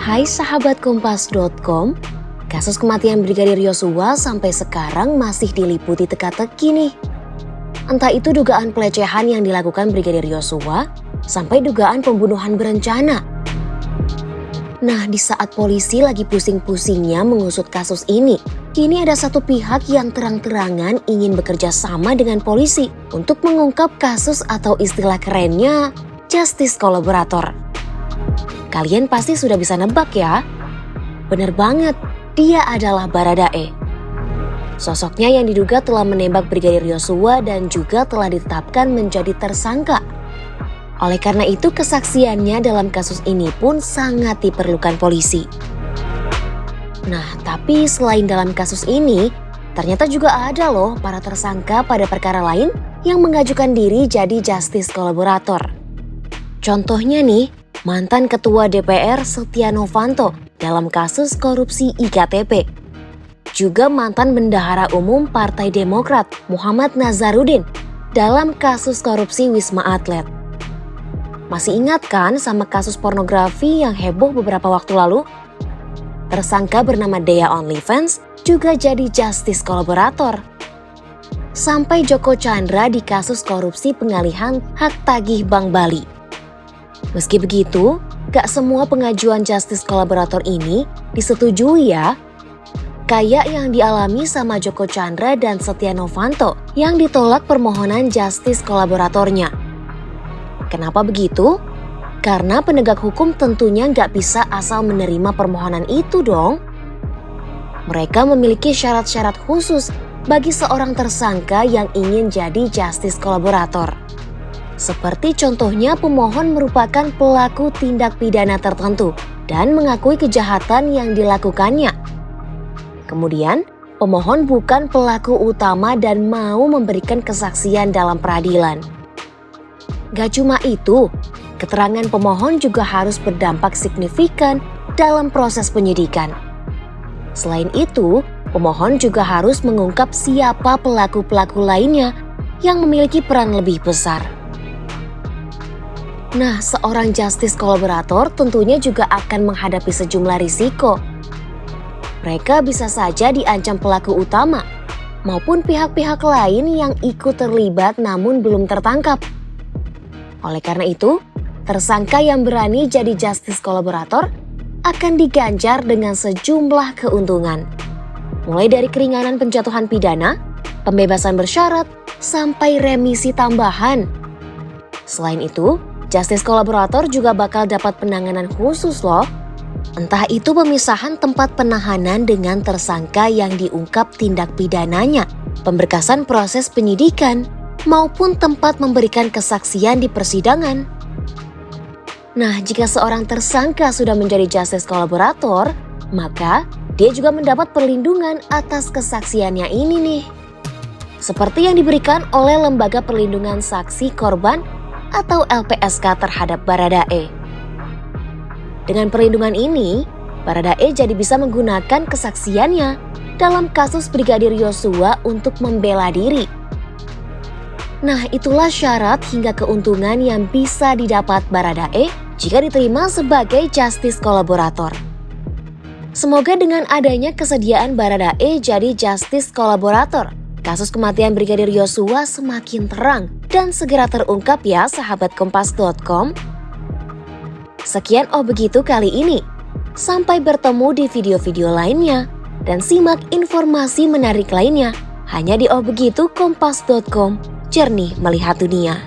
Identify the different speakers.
Speaker 1: Hai sahabat Kompas.com, kasus kematian Brigadir Yosua sampai sekarang masih diliputi teka-teki nih. Entah itu dugaan pelecehan yang dilakukan Brigadir Yosua, sampai dugaan pembunuhan berencana. Nah, di saat polisi lagi pusing-pusingnya mengusut kasus ini, kini ada satu pihak yang terang-terangan ingin bekerja sama dengan polisi untuk mengungkap kasus atau istilah kerennya, justice collaborator. Kalian pasti sudah bisa nebak ya? Bener banget, dia adalah Baradae. Sosoknya yang diduga telah menembak Brigadir Yosua dan juga telah ditetapkan menjadi tersangka. Oleh karena itu kesaksiannya dalam kasus ini pun sangat diperlukan polisi. Nah, tapi selain dalam kasus ini, ternyata juga ada loh para tersangka pada perkara lain yang mengajukan diri jadi justice collaborator. Contohnya nih, mantan Ketua DPR Setia Novanto dalam kasus korupsi IKTP. Juga mantan Bendahara Umum Partai Demokrat Muhammad Nazarudin dalam kasus korupsi Wisma Atlet. Masih ingat kan sama kasus pornografi yang heboh beberapa waktu lalu? Tersangka bernama Dea OnlyFans juga jadi justice collaborator. Sampai Joko Chandra di kasus korupsi pengalihan hak tagih Bank Bali. Meski begitu, gak semua pengajuan justice collaborator ini disetujui ya. Kayak yang dialami sama Joko Chandra dan Setia Novanto yang ditolak permohonan justice collaboratornya. Kenapa begitu? Karena penegak hukum tentunya gak bisa asal menerima permohonan itu dong. Mereka memiliki syarat-syarat khusus bagi seorang tersangka yang ingin jadi justice collaborator. Seperti contohnya pemohon merupakan pelaku tindak pidana tertentu dan mengakui kejahatan yang dilakukannya. Kemudian, pemohon bukan pelaku utama dan mau memberikan kesaksian dalam peradilan. Gak cuma itu, keterangan pemohon juga harus berdampak signifikan dalam proses penyidikan. Selain itu, pemohon juga harus mengungkap siapa pelaku-pelaku lainnya yang memiliki peran lebih besar. Nah, seorang justice collaborator tentunya juga akan menghadapi sejumlah risiko. Mereka bisa saja diancam pelaku utama maupun pihak-pihak lain yang ikut terlibat namun belum tertangkap. Oleh karena itu, tersangka yang berani jadi justice collaborator akan diganjar dengan sejumlah keuntungan. Mulai dari keringanan penjatuhan pidana, pembebasan bersyarat, sampai remisi tambahan. Selain itu, justice collaborator juga bakal dapat penanganan khusus loh. Entah itu pemisahan tempat penahanan dengan tersangka yang diungkap tindak pidananya, pemberkasan proses penyidikan, maupun tempat memberikan kesaksian di persidangan. Nah, jika seorang tersangka sudah menjadi justice collaborator, maka dia juga mendapat perlindungan atas kesaksiannya ini nih. Seperti yang diberikan oleh Lembaga Perlindungan Saksi Korban atau LPSK terhadap Baradae. Dengan perlindungan ini, Baradae jadi bisa menggunakan kesaksiannya dalam kasus Brigadir Yosua untuk membela diri. Nah, itulah syarat hingga keuntungan yang bisa didapat Baradae jika diterima sebagai justice collaborator. Semoga dengan adanya kesediaan Baradae jadi justice collaborator, kasus kematian Brigadir Yosua semakin terang dan segera terungkap ya sahabat Kompas.com. Sekian Oh Begitu kali ini. Sampai bertemu di video-video lainnya dan simak informasi menarik lainnya hanya di Oh Begitu Kompas.com. Jernih melihat dunia.